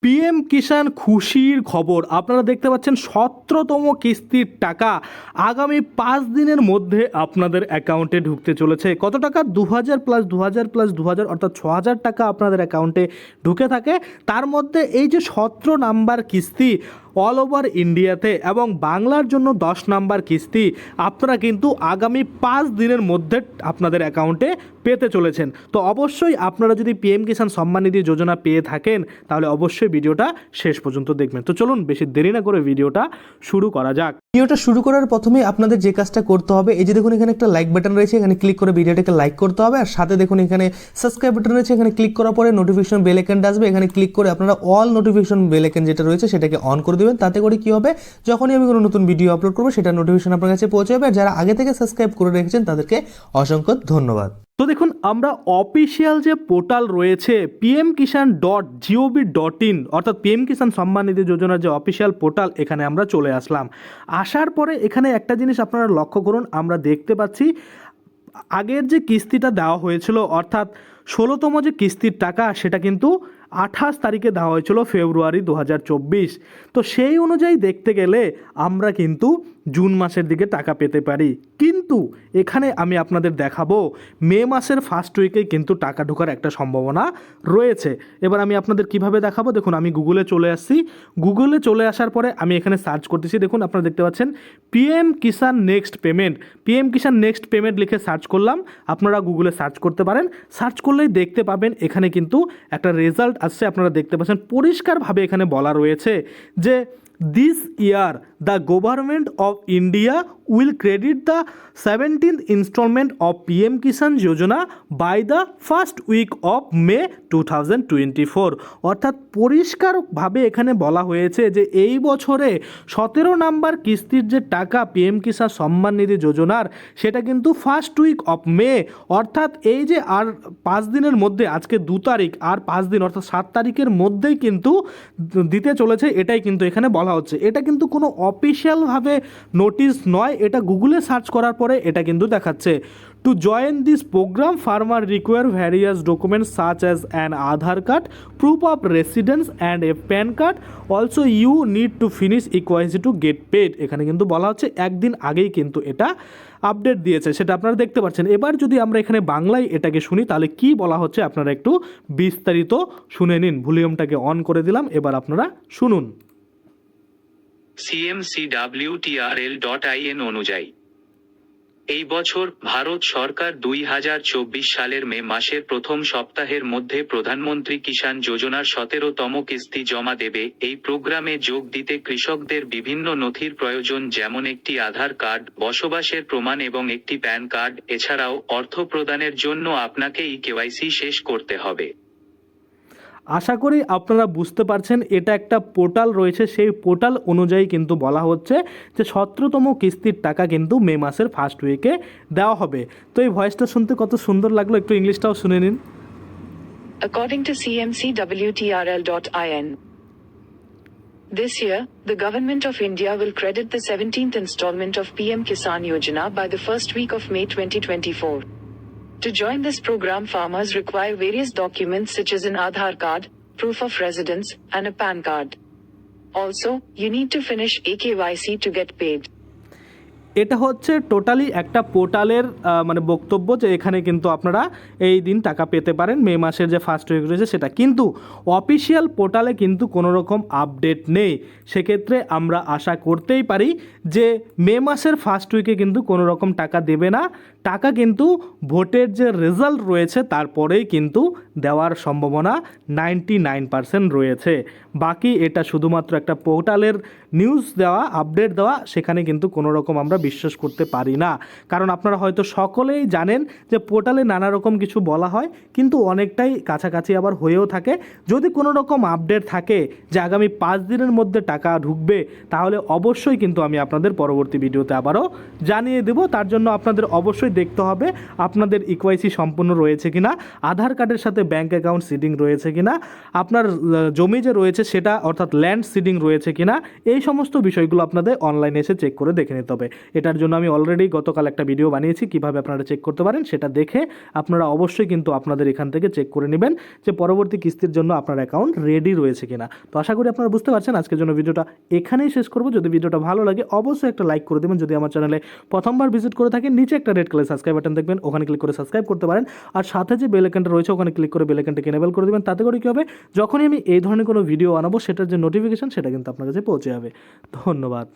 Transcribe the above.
PM কিষাণ খুশির খবর আপনারা দেখতে পাচ্ছেন 17তম কিস্তির টাকা আগামী 5 দিনের মধ্যে আপনাদের অ্যাকাউন্টে ঢুকতে চলেছে। কত টাকা? 2000 প্লাস 2000 প্লাস 2000 অর্থাৎ 6000 টাকা আপনাদের অ্যাকাউন্টে ঢুকে থাকে। তার মধ্যে এই যে 17 নাম্বার কিস্তি অল ওভার ইন্ডিয়াতে এবং বাংলার জন্য 10 নাম্বার কিস্তি আপনারা কিন্তু আগামী 5 দিনের মধ্যে আপনাদের অ্যাকাউন্টে পেতে চলেছেন। তো অবশ্যই আপনারা যদি পিএম কিষাণ সম্মান নিধি যোজনা পেয়ে থাকেন তাহলে অবশ্যই ভিডিওটা শেষ পর্যন্ত দেখবেন। তো চলুন বেশি দেরি না করে ভিডিওটা শুরু করা যাক। ভিডিওটা শুরু করার প্রথমে আপনাদের যে কাজটা করতে হবে, এই যে দেখুন এখানে একটা লাইক বাটন রয়েছে, এখানে ক্লিক করে ভিডিওটাকে লাইক করতে হবে। আর সাথে দেখুন এখানে সাবস্ক্রাইব বাটন রয়েছে, এখানে ক্লিক করার পরে নোটিফিকেশন বেল আইকনটা আসবে, এখানে ক্লিক করে আপনারা অল নোটিফিকেশন বেল আইকন যেটা রয়েছে সেটাকে অন করে দেবেন। তাতে করে কি হবে, যখনই আমি কোনো নতুন ভিডিও আপলোড করবো সেটা নোটিফিকেশন আপনার কাছে পৌঁছে যাবে। আর যারা আগে থেকে সাবস্ক্রাইব করে রেখেছেন তাদেরকে অসংখ্য ধন্যবাদ। তো দেখুন আমরা অফিসিয়াল যে পোর্টাল রয়েছে pmkishan.gov.in অর্থাৎ পিএম কিষাণ সম্মান নিধি যোজনার যে অফিসিয়াল পোর্টাল, এখানে আমরা চলে আসলাম। আসার পরে এখানে একটা জিনিস আপনারা লক্ষ্য করুন, আমরা দেখতে পাচ্ছি আগের যে কিস্তিটা দেওয়া হয়েছিল অর্থাৎ 16তম যে কিস্তির টাকা সেটা কিন্তু 28 তারিখে দেওয়া হয়েছিল ফেব্রুয়ারি 2024। তো সেই অনুযায়ী দেখতে গেলে আমরা কিন্তু জুন মাসের দিকে টাকা পেতে পারি, কিন্তু এখানে আমি আপনাদের দেখাবো মে মাসের ফার্স্ট উইকেই কিন্তু টাকা ঢোকার একটা সম্ভাবনা রয়েছে। এবার আমি আপনাদের কিভাবে দেখাবো, দেখুন আমি গুগলে চলে আসছি। গুগলে চলে আসার পরে আমি এখানে সার্চ করতেছি, দেখুন আপনারা দেখতে পাচ্ছেন পিএম কিষাণ নেক্সট পেমেন্ট, পিএম কিষাণ নেক্সট পেমেন্ট লিখে সার্চ করলাম। আপনারা গুগলে সার্চ করতে পারেন, সার্চ করলেই দেখতে পাবেন এখানে কিন্তু একটা রেজাল্ট আসছে। আপনারা দেখতে পাচ্ছেন পরিষ্কারভাবে এখানে বলা রয়েছে যে this year the government of India will credit the 17th installment of PM Kisan Yojana by the first week of May 2024। অর্থাৎ পরিষ্কারভাবে এখানে বলা হয়েছে যে এই বছরে 17 নাম্বার কিস্তির যে টাকা পিএম কিষাণ সম্মান নিধি যোজনার সেটা কিন্তু ফার্স্ট উইক অফ মে অর্থাৎ এই যে আর 5 দিনের মধ্যে, আজকে 2 তারিখ আর 5 দিন অর্থাৎ 7 তারিখের মধ্যেই কিন্তু দিতে চলেছে। এটাই কিন্তু এখানে বলা হচ্ছে। এটা কিন্তু কোনো অফিসিয়ালভাবে নোটিশ নয়, এটা গুগলে সার্চ করার পরে এটা কিন্তু দেখাচ্ছে। To join this program farmer require various documents such as an Aadhaar card, proof of residence and a PAN card. Also you need to finish eKYC to get paid. এখানে কিন্তু বলা হচ্ছে একদিন আগেই কিন্তু এটা আপডেট দিয়েছে, সেটা আপনারা দেখতে পাচ্ছেন। এবার যদি আমরা এখানে বাংলায় এটাকে শুনি তাহলে কি বলা হচ্ছে আপনারা একটু বিস্তারিত শুনে নিন। ভলিউমটাকে অন করে দিলাম, এবার আপনারা শুনুন। cmcwtrl.in অনুযায়ী এই বছর ভারত সরকার 2024 সালের মে মাসের প্রথম সপ্তাহের মধ্যে প্রধানমন্ত্রী কিষাণ যোজনার 17তম কিস্তি জমা দেবে। এই প্রোগ্রামে যোগ দিতে কৃষকদের বিভিন্ন নথির প্রয়োজন, যেমন একটি আধার কার্ড, বসবাসের প্রমাণ এবং একটি প্যান কার্ড। এছাড়াও অর্থ প্রদানের জন্য আপনাকে কেওয়াইসি শেষ করতে হবে। আশা করি আপনারা বুঝতে পারছেন, এটা একটা পোর্টাল রয়েছে, সেই পোর্টাল অনুযায়ী কিন্তু বলা হচ্ছে যে 17তম কিস্তির টাকা কিন্তু মে মাসের ফার্স্ট উইকে দেওয়া হবে। তো এই ভয়েসটা শুনতে কত সুন্দর লাগলো, একটু ইংলিশটাও শুনে নিন। According to cmcwtrl.in, this year, the Government of India will credit the 17th installment of PM Kisan Yojana by the first week of May 2024. To join this program, farmers require various documents such as an Aadhaar card, proof of residence, and a PAN card. Also, you need to finish a KYC to get paid. এটা হচ্ছে totally একটা পোর্টালের মানে বক্তব্য যে এখানে কিন্তু আপনারা এই দিন টাকা পেতে পারেন, মে মাসের যে ফার্স্ট উইক রয়েছে সেটা। কিন্তু অফিসিয়াল পোর্টালে কিন্তু কোনো রকম আপডেট নেই। সেক্ষেত্রে আমরা আশা করতেই পারি যে মে মাসের ফার্স্ট উইকে কিন্তু কোনো রকম টাকা দেবে না। টাকা কিন্তু ভোটের যে রেজাল্ট রয়েছে তারপরেই কিন্তু দেওয়ার সম্ভাবনা 99% রয়েছে। বাকি এটা শুধুমাত্র একটা পোর্টালের নিউজ দেওয়া, আপডেট দেওয়া, সেখানে কিন্তু কোনো রকম আমরা বিশ্বাস করতে পারি না। কারণ আপনারা হয়তো সকলেই জানেন যে পোর্টালে নানা রকম কিছু বলা হয় কিন্তু অনেকটাই কাছাকাছি আবার হয়েও থাকে। যদি কোনো রকম আপডেট থাকে যে আগামী 5 দিনের মধ্যে টাকা ঢুকবে তাহলে অবশ্যই কিন্তু আমি আপনাদের পরবর্তী ভিডিওতে আবারও জানিয়ে দেব। তার জন্য আপনাদের অবশ্যই অবশ্যই দেখতে হবে আপনাদের ইকোয়াইসি সম্পূর্ণ রয়েছে কিনা, আধার কার্ডের সাথে ব্যাঙ্ক অ্যাকাউন্ট সিডিং রয়েছে কিনা, আপনার জমি যে রয়েছে সেটা অর্থাৎ ল্যান্ড সিডিং রয়েছে কিনা, এই সমস্ত বিষয়গুলো আপনাদের অনলাইনে এসে চেক করে দেখে নিতে হবে। এটার জন্য আমি অলরেডি গতকাল একটা ভিডিও বানিয়েছি কিভাবে আপনারা চেক করতে পারেন, সেটা দেখে আপনারা অবশ্যই কিন্তু আপনাদের এখান থেকে চেক করে নেবেন যে পরবর্তী কিস্তির জন্য আপনার অ্যাকাউন্ট রেডি রয়েছে কিনা। তো আশা করি আপনারা বুঝতে পারছেন। আজকের জন্য ভিডিওটা এখানেই শেষ করব। যদি ভিডিওটা ভালো লাগে অবশ্যই একটা লাইক করে দেবেন। যদি আমার চ্যানেলে প্রথমবার ভিজিট করে থাকেন, নিচে একটা রেড কালার সাবস্ক্রাইব বাটন দেখবেন, ওখানে ক্লিক করে সাবস্ক্রাইব করতে পারেন। আর সাথে যে বেল আইকনটা রয়েছে ওখানে ক্লিক করে বেল আইকনটাকে এনেবল করে দেবেন। তাতে করে কী হবে, যখনই আমি এই ধরনের কোনো ভিডিও বানাবো সেটার যে নোটিফিকেশন সেটা কিন্তু আপনার কাছে পৌঁছে যাবে। ধন্যবাদ।